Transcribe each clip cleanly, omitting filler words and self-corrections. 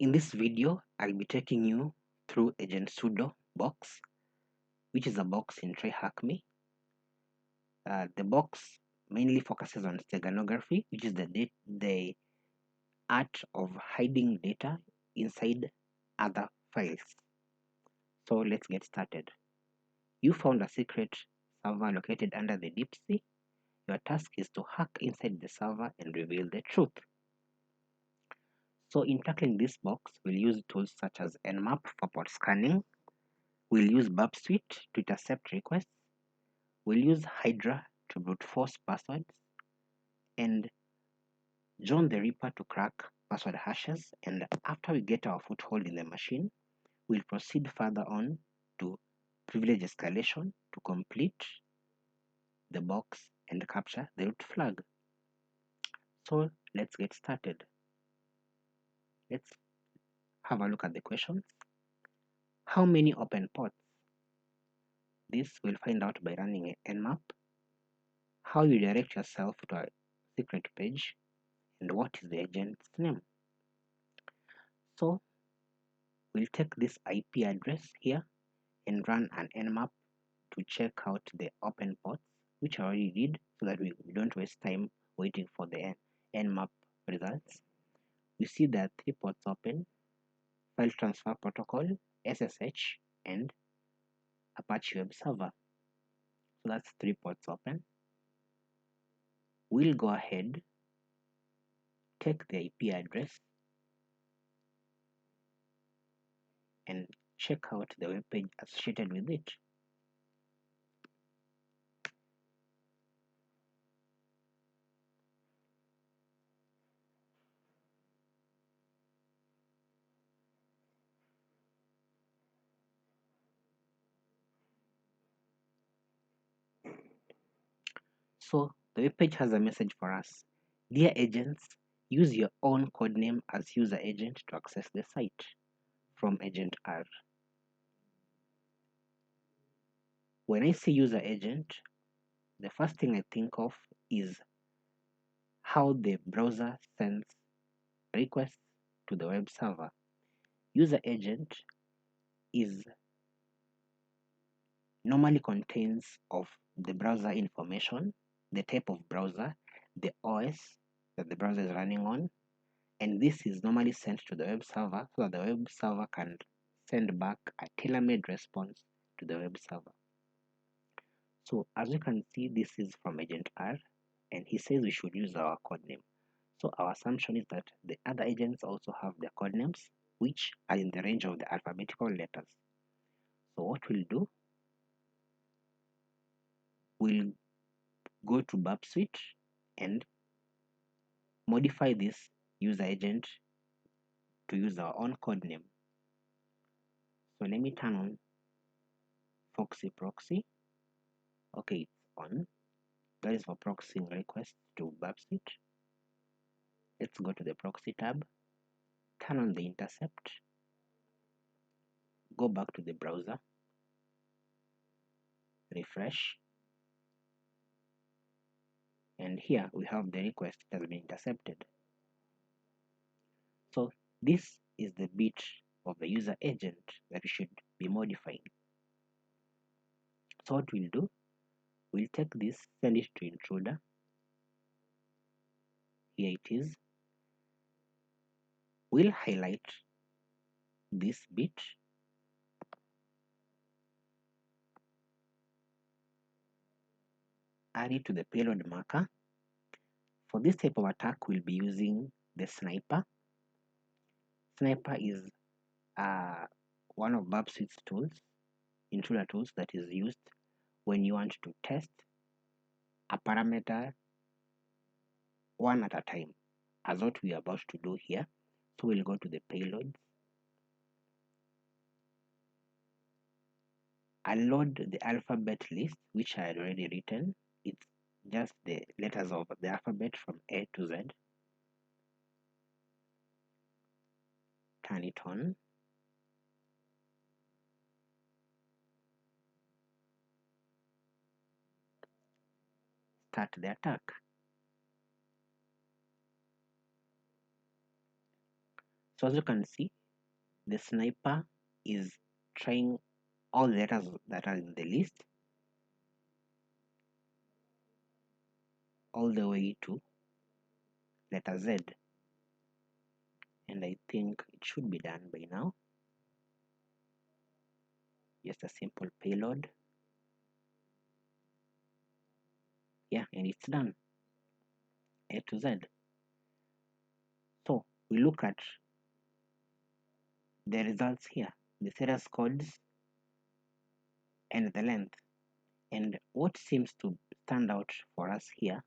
In this video, I'll be taking you through agent Sudo box, which is a box in Tryhackme. The box mainly focuses on steganography, which is the art of hiding data inside other files. So let's get started. You found a secret server located under the deep sea. Your task is to hack inside the server and reveal the truth. So in tackling this box, we'll use tools such as Nmap for port scanning. We'll use Burp Suite to intercept requests. We'll use Hydra to brute force passwords, and John the Ripper to crack password hashes. And after we get our foothold in the machine, we'll proceed further on to privilege escalation to complete the box and capture the root flag. So let's get started. Let's have a look at the questions. How many open ports? This we'll find out by running an Nmap. How you direct yourself to a secret page, and what is the agent's name. So we'll take this IP address here and run an Nmap to check out the open ports, which I already did, so that we don't waste time waiting for the Nmap results. We see that 3 ports open: file transfer protocol, SSH, and Apache web server. So that's 3 ports open. We'll go ahead, take the IP address, and check out the web page associated with it. So the web page has a message for us. Dear agents, use your own codename as user agent to access the site, from agent R. When I say user agent, the first thing I think of is how the browser sends requests to the web server. User agent is normally contains of the browser information, the type of browser, the OS that the browser is running on, and this is normally sent to the web server so that the web server can send back a tailor-made response to the web server. So as you can see, this is from agent R, and he says we should use our codename. So our assumption is that the other agents also have their codenames, which are in the range of the alphabetical letters. So what we'll do, we'll go to Burp Suite and modify this user agent to use our own codename. So let me turn on Foxy Proxy. Okay, it's on. That is for proxying requests to Burp Suite. Let's go to the proxy tab, turn on the intercept, go back to the browser, refresh, and here we have the request that has been intercepted. So this is the bit of the user agent that we should be modifying. So what we'll do, we'll take this, send it to intruder. Here it is. We'll highlight this bit, add it to the payload marker. For this type of attack, we'll be using the sniper. Sniper is one of Burp Suite's tools, intruder tools, that is used when you want to test a parameter one at a time, as what we are about to do here. So we'll go to the payload, I'll load the alphabet list, which I had already written. It's just the letters of the alphabet from A to Z. Turn it on. Start the attack. So as you can see, the sniper is trying all the letters that are in the list all the way to letter Z, and I think it should be done by now. Just a simple payload. Yeah, and it's done. A to Z. So we look at the results here, the serious codes and the length. And what seems to stand out for us here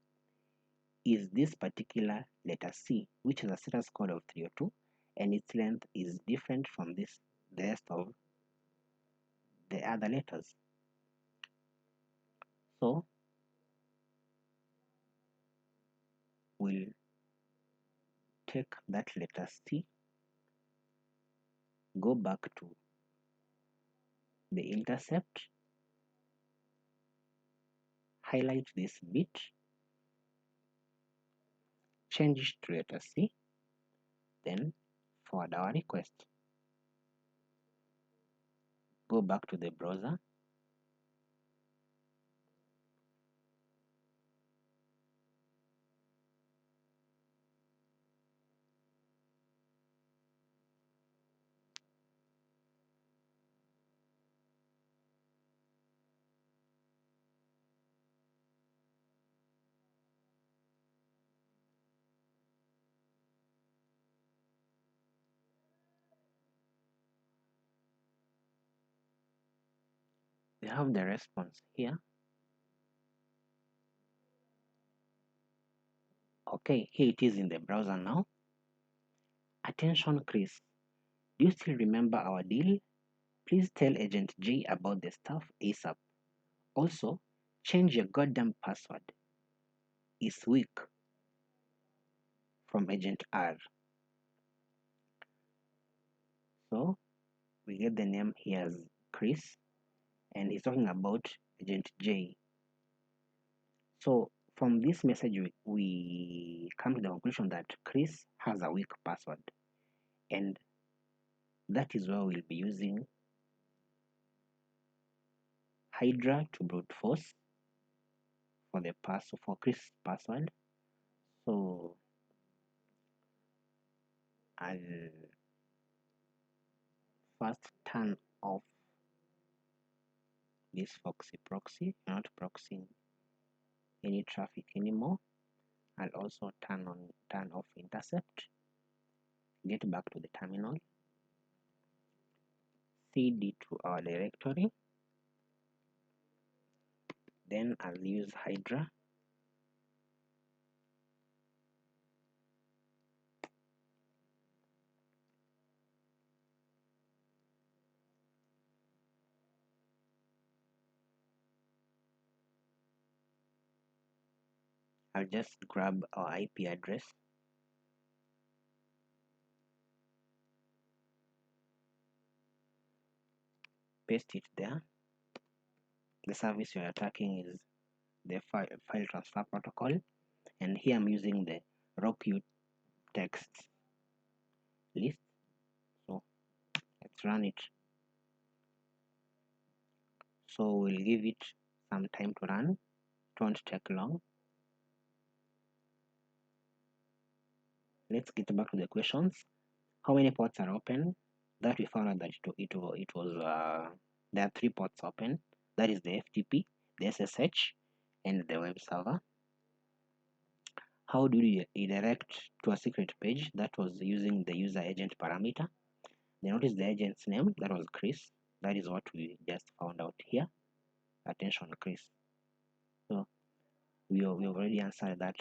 is this particular letter C, which is a serious code of 302, and its length is different from the rest of the other letters. So we'll take that letter C, go back to the intercept, highlight this bit, change it to letter C, then forward our request. Go back to the browser, we have the response here. Okay, here it is in the browser now. Attention Chris, do you still remember our deal? Please tell Agent J about the stuff ASAP. Also, change your goddamn password. It's weak. From Agent R. So we get the name here as Chris, and he's talking about Agent J. So from this message, we come to the conclusion that Chris has a weak password, and that is why we'll be using Hydra to brute force for Chris' password. So I'll first turn off this Foxy proxy. You're not proxying any traffic anymore. I'll also turn off intercept. Get back to the terminal. cd to our directory. Then I'll use Hydra. I'll just grab our IP address, paste it there. The service you're attacking is the file transfer protocol, and here I'm using the ROCU text list. So let's run it. So we'll give it some time to run. It won't take long. Let's get back to the questions. How many ports are open? That we found out that it was there are 3 ports open. That is the FTP, the SSH, and the web server. How do you redirect to a secret page? That was using the user agent parameter. Then notice the agent's name, that was Chris. That is what we just found out here. Attention Chris. So we have already answered that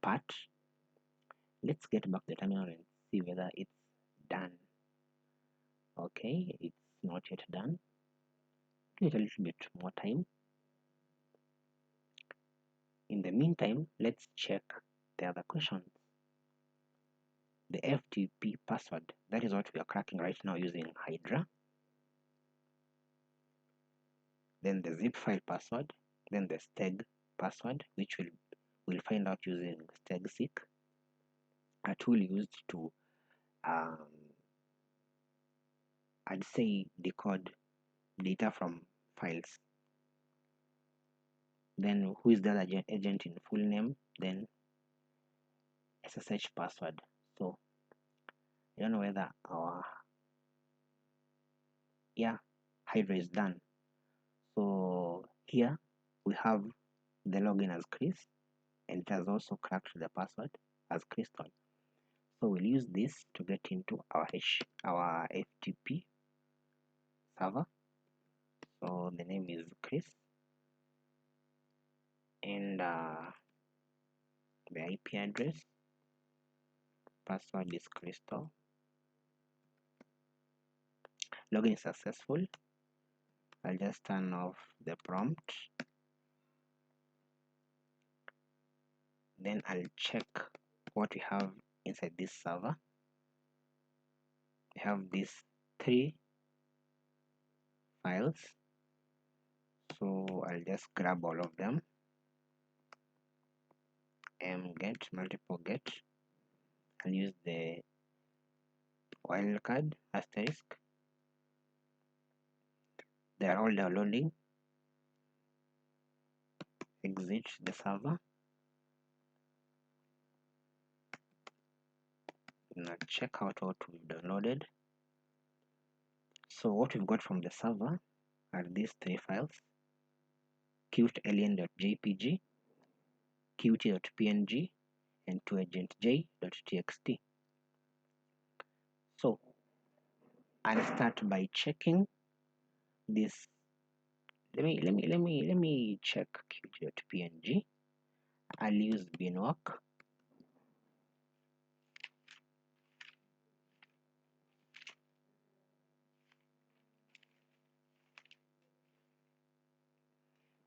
part. Let's get back to the terminal and see whether it's done. Okay, it's not yet done. Give it a little bit more time. In the meantime, let's check the other questions. The FTP password, that is what we are cracking right now using Hydra. Then the zip file password, then the steg password, which we'll find out using stegseek, a tool used to I'd say decode data from files. Then who is the other agent in full name? Then SSH password. So I don't know whether our Hydra is done. So here we have the login as Chris, and it has also cracked the password as Crystal. So we'll use this to get into our FTP server. So the name is Chris, and the IP address, password is Crystal. Login is successful. I'll just turn off the prompt. Then I'll check what we have inside this server. We have these 3 files. So I'll just grab all of them. Get multiple get. I'll use the wildcard asterisk. They are all downloading. Exit the server. Now check out what we've downloaded. So what we've got from the server are these 3 files: qt.alien.jpg, qt.png, and 2agentj.txt. So I'll start by checking this. Let me check qt.png. I'll use binwalk.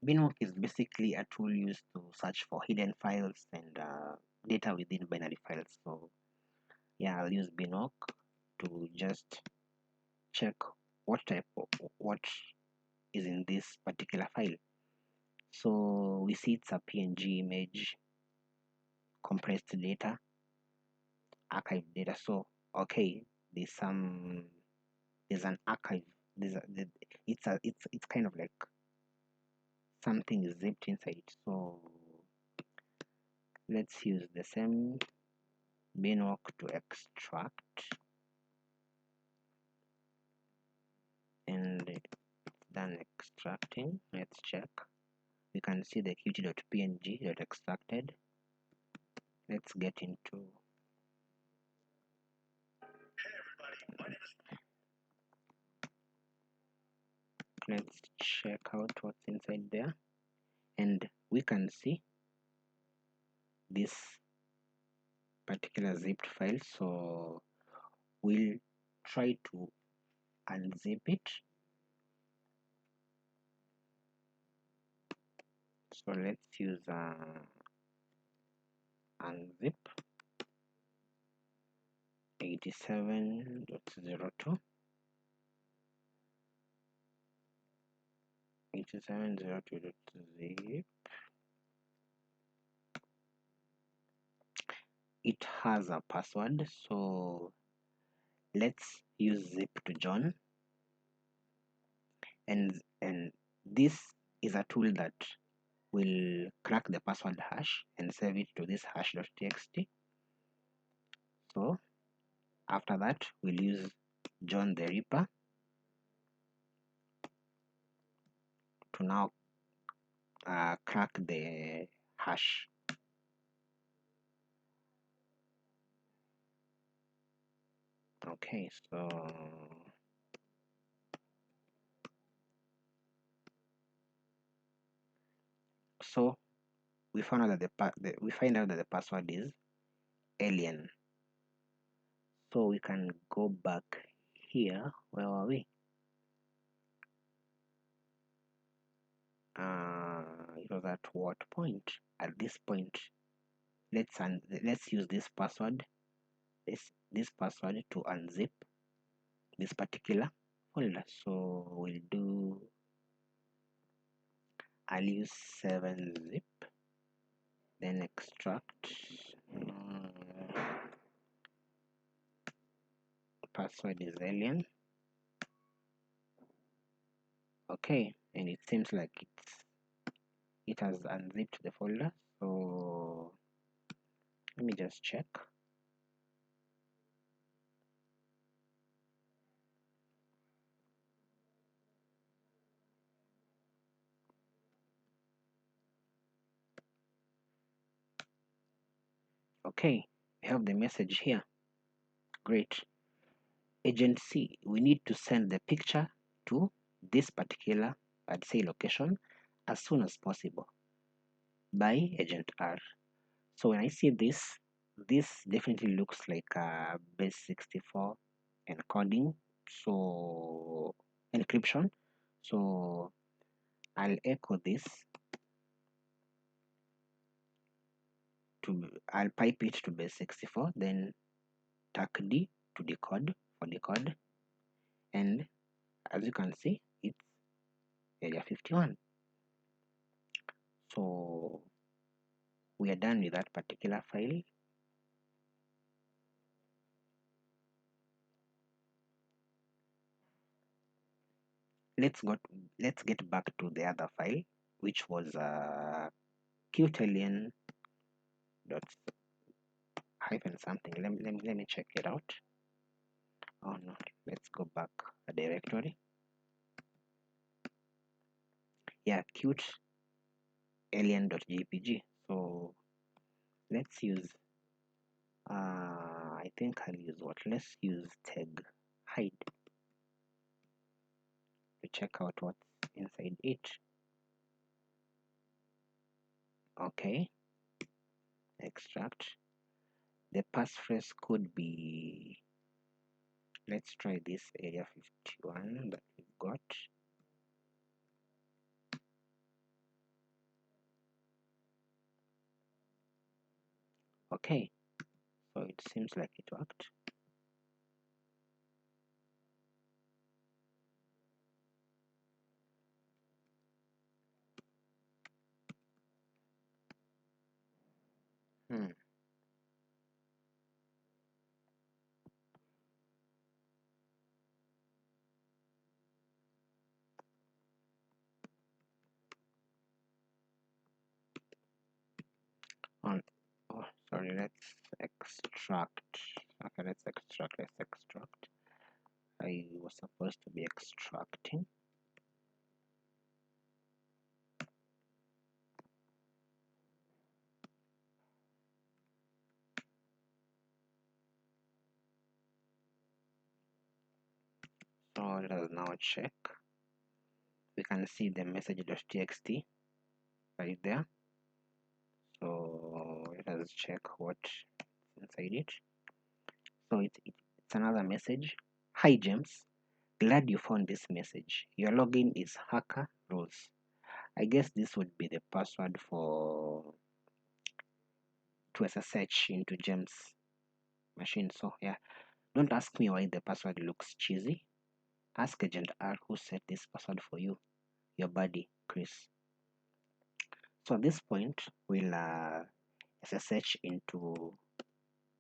Binwalk is basically a tool used to search for hidden files and data within binary files. So yeah, I'll use binwalk to just check what is in this particular file. So we see it's a PNG image, compressed data, archive data. So okay, there's an archive. It's kind of like something is zipped inside. So let's use the same binwalk to extract, and it's done extracting. Let's check. We can see the qt.png extracted. Let's get into let's check out what's inside there, and we can see this particular zipped file. So we'll try to unzip it. So let's use unzip 87.02 87.02.zip. It has a password, so let's use zip to join, and this is a tool that will crack the password hash and save it to this hash.txt. So after that, we'll use John the Ripper to now crack the hash. Okay, so we found out that we find out that the password is alien. So we can go back here. Where are we? It was at what point? At this point, let's use this password. This password to unzip this particular folder. So I'll use 7-zip, then extract. password is alien. Okay, and it seems like it has unzipped the folder, so let me just check. Okay, we have the message here. Great. Agent C, we need to send the picture to this particular, I'd say, location as soon as possible by Agent R. So when I see this, this definitely looks like a base 64 encoding, so encryption. So I'll echo this I'll pipe it to base 64, then tac D to decode for decode, and as you can see, it's area 51. So we are done with that particular file. Let's get back to the other file, which was cute alien dot hyphen something. Let me check it out. Oh no, let's go back a directory. Yeah, cute alien.jpg. So let's use I think I'll use what? Let's use tag hide to check out what's inside it. Okay, extract. The passphrase could be, let's try this area 51 that we've got. Okay, so it seems like it worked. Hmm. On, oh, sorry, let's extract. Okay, let's extract. I was supposed to be extracting. So let us now check. We can see the message.txt right there. So let us check what's inside it. So it's another message. Hi James, glad you found this message. Your login is hacker rules. I guess this would be the password to SSH into James' machine. So yeah, don't ask me why the password looks cheesy. Ask Agent R who set this password for you, your buddy Chris. So at this point, we'll SSH into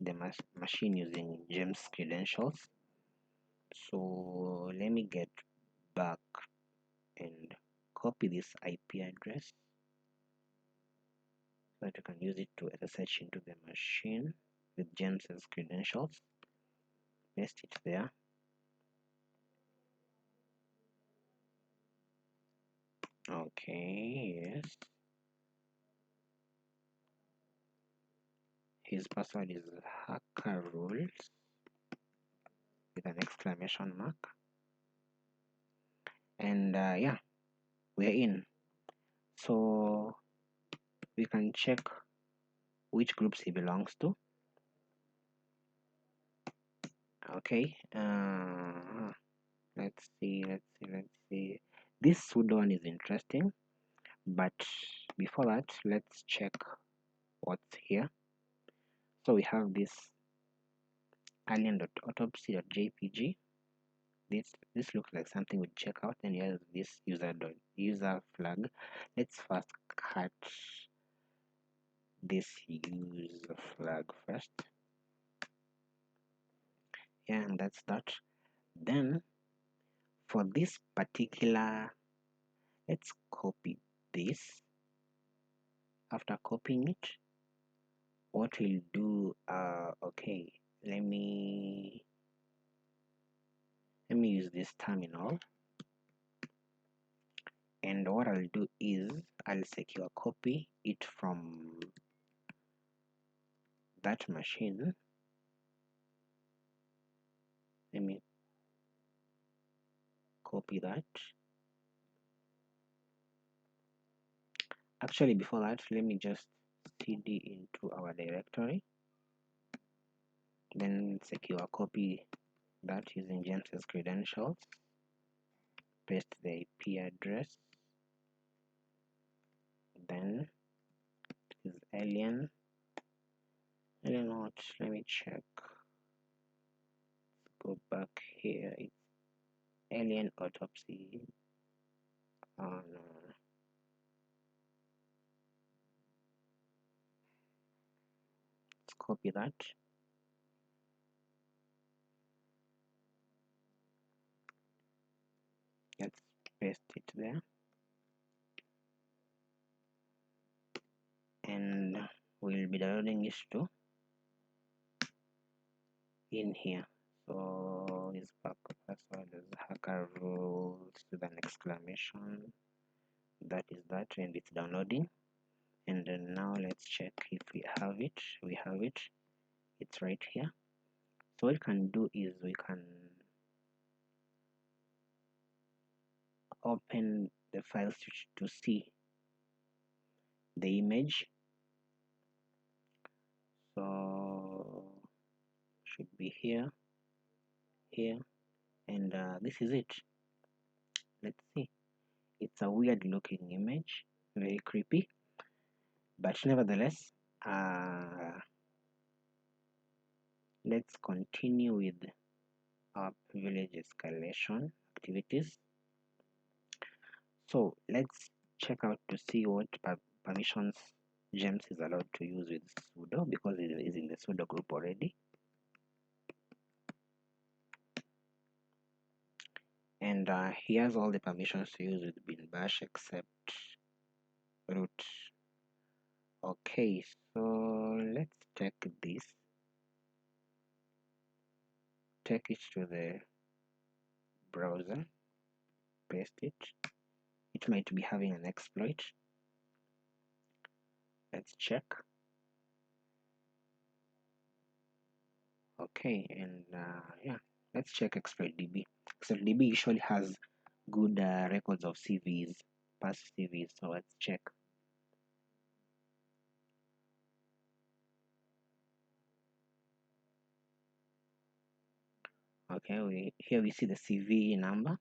the machine using James credentials. So let me get back and copy this IP address so that you can use it to SSH into the machine with James's credentials. Paste it there. Okay, yes. His password is hacker rules with an exclamation mark. And yeah, we're in. So we can check which groups he belongs to. Okay, let's see. This Sudo one is interesting, but before that, let's check what's here. So we have this alien.autopsy.jpg. This looks like something we'd check out, and here's this user flag. Let's first cut this user flag first. Yeah, and that's that. Then for this particular, let's copy this. After copying it, what we'll do, okay, let me use this terminal, and what I'll do is I'll secure copy it from that machine. Let me copy that. Actually, before that, let me just cd into our directory, then secure copy that using James's credentials, paste the IP address, then is alien what, let me check, go back here, it's alien autopsy. Oh no, let's copy that. Let's paste it there, and we'll be downloading this to in here. So is back password is hacker rules with an exclamation. That is that, and it's downloading. And then now let's check if we have it. We have it. It's right here. So what we can do is we can open the files to see the image. So should be here, and this is it. Let's see. It's a weird looking image, very creepy, but nevertheless, let's continue with our privilege escalation activities. So let's check out to see what permissions James is allowed to use with sudo, because it is in the sudo group already. And he has all the permissions to use with bin bash except root. Okay, so let's check this. Take it to the browser, paste it. It might be having an exploit. Let's check. Okay, and yeah, let's check exploitdb. Exploitdb usually has good records of CVs, past CVs, so let's check. Okay, here we see the CV number,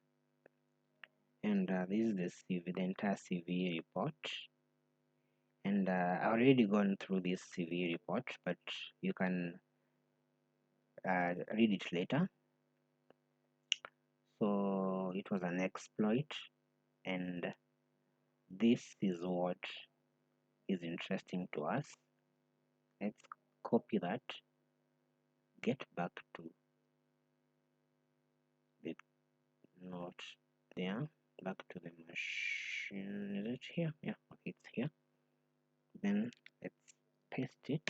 and this is the CV, the entire CV report. And I've already gone through this CV report, but you can read it later. So it was an exploit, and this is what is interesting to us. Let's copy that, get back to the note there, back to the machine. Is it here? Yeah, okay, it's here. Then let's paste it,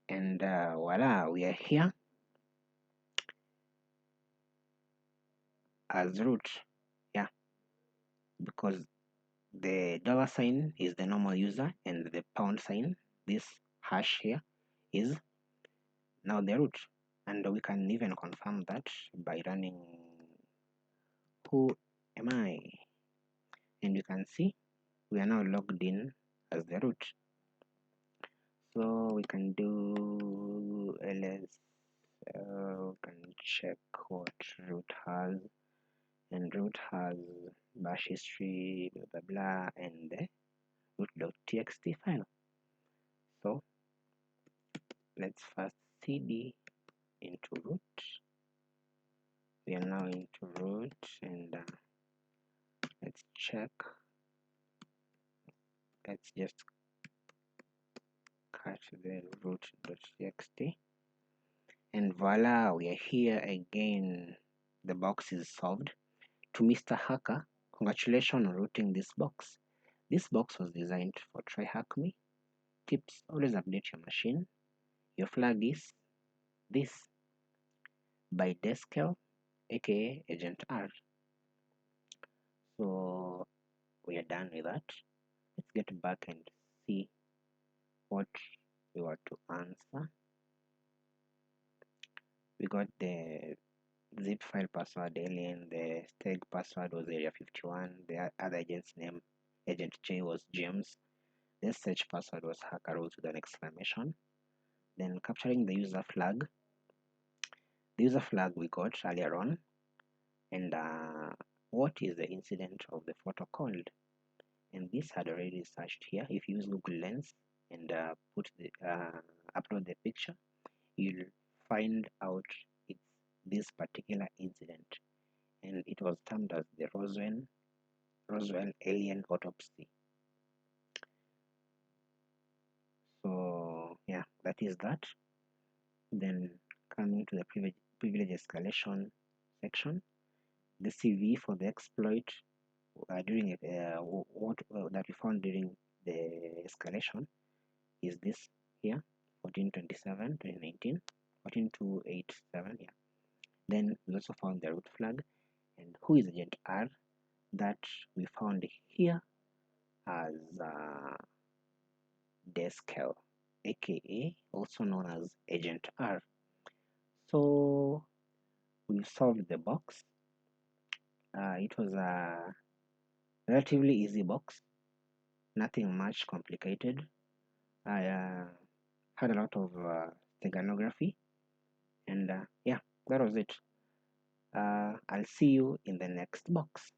and voila, we are here as root. Yeah, because the $sign is the normal user, and the pound sign, this hash here, is now the root. And we can even confirm that by running who am I, and you can see we are now logged in as the root. So we can do ls, can check what root has, and root has bash history, blah blah blah, and the root.txt file. So let's first cd into root. We are now into root, and let's check. Let's just cut the root.txt, And voila, we are here again. The box is solved. To Mr. Hacker, congratulations on routing this box. This box was designed for Tryhackme. Tips: always update your machine. Your flag is this by Deskel, aka Agent R. So we are done with that. Let's get back and see what we were to answer. We got the zip file password alien, the steg password was area 51, the other agent's name, agent J, was James, the search password was hacker rules with an exclamation. Then capturing the user flag. The user flag we got earlier on, and what is the incident of the photo called? And this had already searched here. If you use Google Lens and upload the picture, you'll find out it's this particular incident, and it was termed as the Roswell alien autopsy. So yeah, that is that. Then coming to the privilege escalation section, the CV for the exploit during what that we found during the escalation is this here, 1427 2019, 14287. Yeah. Then we also found the root flag, and who is agent R, that we found here as Deskel, aka also known as agent R. So we've solved the box. It was a relatively easy box, nothing much complicated. I had a lot of steganography, and yeah, that was it. I'll see you in the next box.